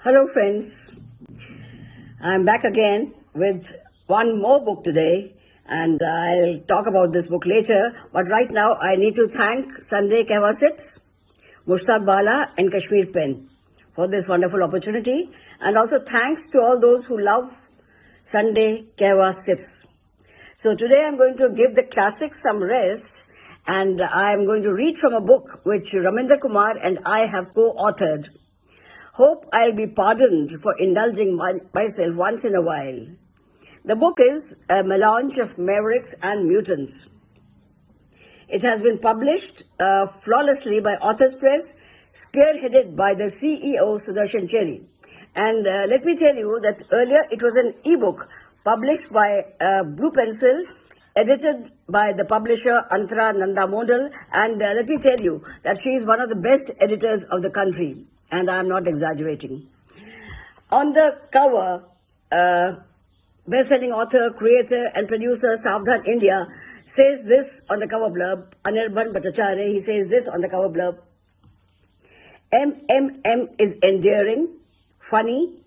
Hello friends, I'm back again with one more book today and I'll talk about this book later, but right now I need to thank Sunday Kehwa, Mushtaq Bala and Kashmir Pen for this wonderful opportunity, and also thanks to all those who love Sunday Kehwa. So today I'm going to give the classics some rest and I'm going to read from a book which Ramendra Kumar and I have co-authored. Hope I'll be pardoned for indulging myself once in a while. The book is a melange of mavericks and mutants. It has been published flawlessly by Authors Press, spearheaded by the CEO Sudarshan Cherry. And let me tell you that earlier it was an e-book published by Blue Pencil, edited by the publisher Antara Nanda Mondal, and let me tell you that she is one of the best editors of the country. And I'm not exaggerating. On the cover, best-selling author, creator and producer Savdhan India says this on the cover blurb. Anirban Bhattacharya, he says this on the cover blurb. MMM is endearing, funny,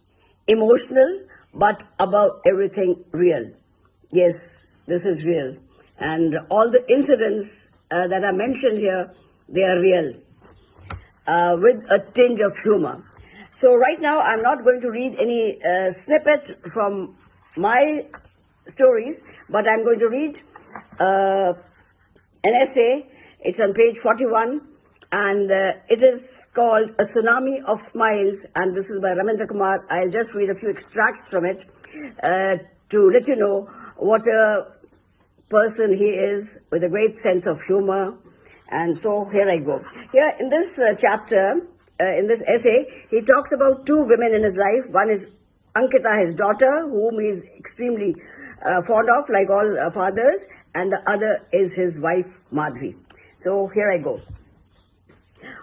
emotional, but above everything real. Yes, this is real. And all the incidents that are mentioned here, they are real. With a tinge of humor. So right now I'm not going to read any snippet from my stories, but I'm going to read an essay. It's on page 41 and it is called A Tsunami of Smiles, and this is by Ramendra Kumar. I'll just read a few extracts from it to let you know what a person he is, with a great sense of humor. And so here I go. Here in this chapter, in this essay, he talks about two women in his life. One is Ankita, his daughter, whom he is extremely fond of, like all fathers, and the other is his wife, Madhvi. So here I go.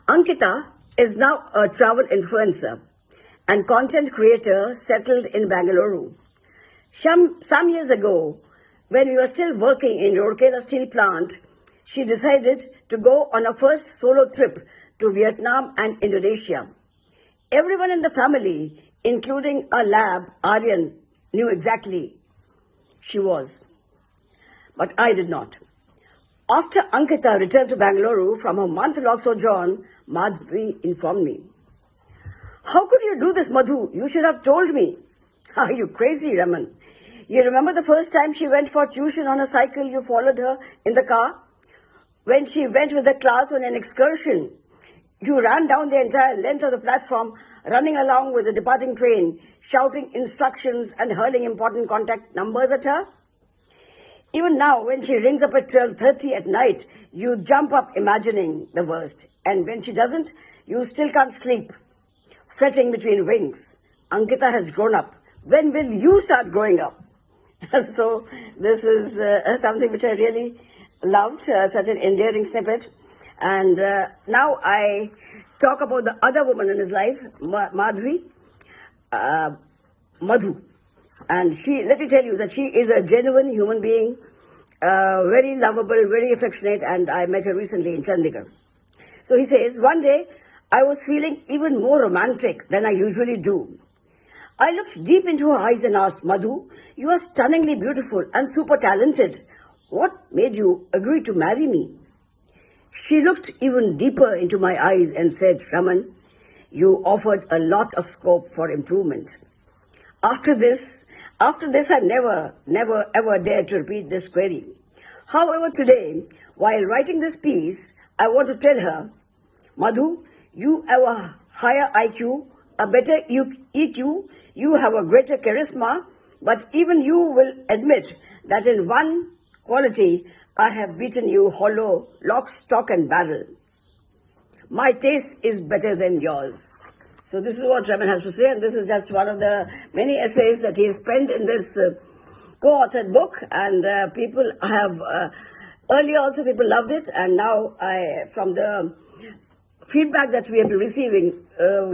Ankita is now a travel influencer and content creator settled in Bangalore. Some years ago, when we were still working in Rourkela steel plant, she decided to go on her first solo trip to Vietnam and Indonesia. Everyone in the family, including our lab, Aryan, knew exactly she was. But I did not. After Ankita returned to Bangalore from her month-long sojourn, Madhvi informed me. "How could you do this, Madhu? You should have told me." "Are you crazy, Raman? You remember the first time she went for tuition on a cycle, you followed her in the car? When she went with the class on an excursion, you ran down the entire length of the platform, running along with the departing train, shouting instructions and hurling important contact numbers at her? Even now, when she rings up at 12:30 at night, you jump up imagining the worst. And when she doesn't, you still can't sleep, fretting between wings. Ankita has grown up. When will you start growing up?" So this is something which I really loved, such an endearing snippet. And now I talk about the other woman in his life, Madhvi, Madhu. And let me tell you that she is a genuine human being, very lovable, very affectionate, and I met her recently in Chandigarh. So he says, "One day I was feeling even more romantic than I usually do. I looked deep into her eyes and asked, 'Madhu, you are stunningly beautiful and super talented. What made you agree to marry me?' She looked even deeper into my eyes and said, 'Raman, you offered a lot of scope for improvement.' After this, I never ever dared to repeat this query. However, today, while writing this piece, I want to tell her, 'Madhu, you have a higher IQ, a better EQ, you have a greater charisma, but even you will admit that in one quality, I have beaten you hollow, lock, stock and barrel. My taste is better than yours.'" So this is what Raman has to say, and this is just one of the many essays that he has penned in this co-authored book, and people have, earlier also people loved it, and now from the feedback that we have been receiving,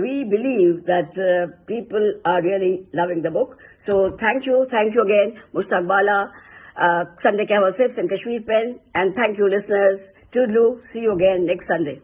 we believe that people are really loving the book. So thank you again, Mushtaq Bala, Sunday Kehwa and Kashmir Pen, and thank you listeners. Toodaloo, see you again next Sunday.